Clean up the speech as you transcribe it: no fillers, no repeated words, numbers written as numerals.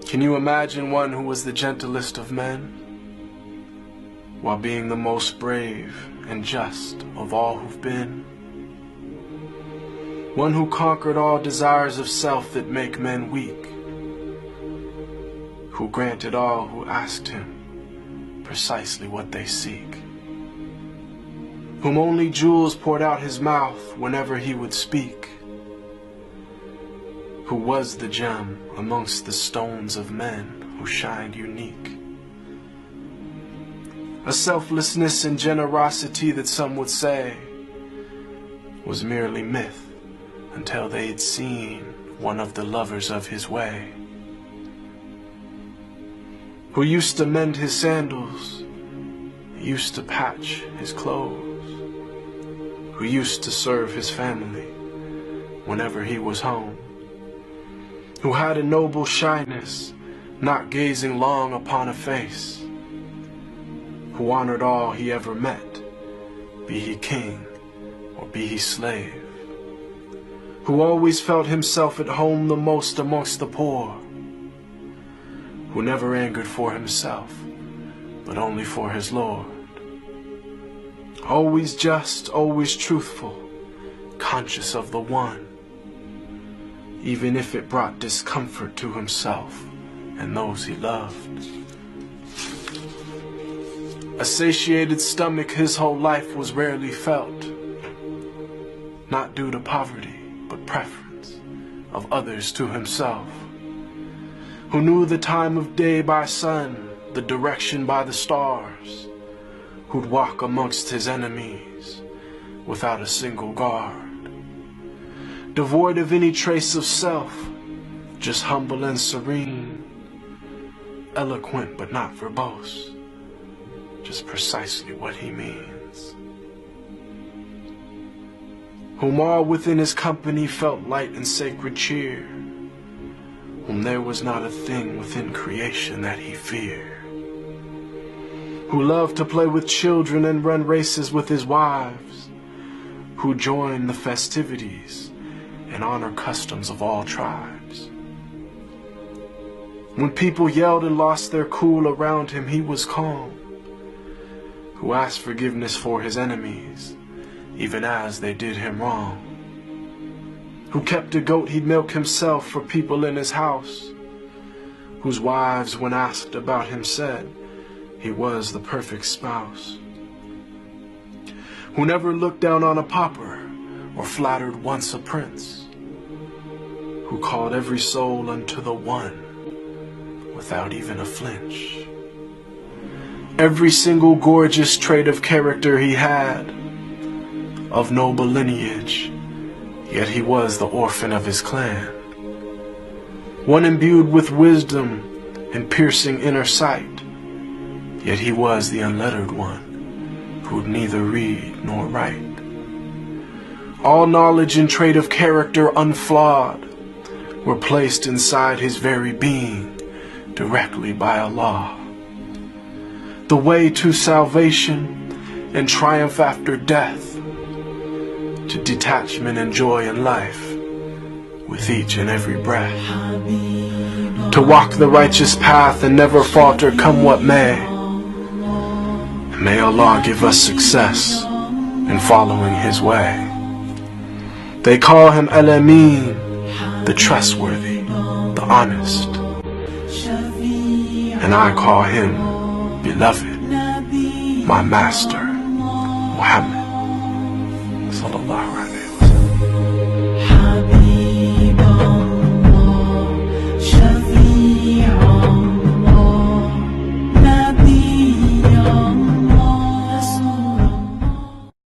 Can you imagine one who was the gentlest of men, while being the most brave and just of all who've been? One who conquered all desires of self that make men weak, who granted all who asked him precisely what they seek, whom only jewels poured out his mouth whenever he would speak, who was the gem amongst the stones of men who shined unique. A selflessness and generosity that some would say was merely myth until they'd seen one of the lovers of his way, who used to mend his sandals, used to patch his clothes, who used to serve his family whenever he was home, who had a noble shyness, not gazing long upon a face, who honored all he ever met, be he king or be he slave, who always felt himself at home the most amongst the poor, who never angered for himself, but only for his Lord, always just, always truthful, conscious of the one, even if it brought discomfort to himself and those he loved. A satiated stomach his whole life was rarely felt, not due to poverty, but preference of others to himself, who knew the time of day by sun, the direction by the stars, who'd walk amongst his enemies without a single guard, devoid of any trace of self, just humble and serene, eloquent but not verbose, just precisely what he means, whom all within his company felt light and sacred cheer, whom there was not a thing within creation that he feared, who loved to play with children and run races with his wives, who joined the festivities and honor customs of all tribes. When people yelled and lost their cool around him, he was calm, who asked forgiveness for his enemies, even as they did him wrong, who kept a goat he'd milk himself for people in his house, whose wives, when asked about him, said he was the perfect spouse, who never looked down on a pauper or flattered once a prince, who called every soul unto the one without even a flinch. Every single gorgeous trait of character he had, of noble lineage, yet he was the orphan of his clan, one imbued with wisdom and piercing inner sight, yet he was the unlettered one, who'd neither read nor write. All knowledge and trait of character unflawed were placed inside his very being directly by Allah. The way to salvation and triumph after death, to detachment and joy in life with each and every breath, to walk the righteous path and never falter come what may. And may Allah give us success in following his way. They call him Al-Amin, the trustworthy, the honest, and I call him beloved, my master, Muhammad sallallahu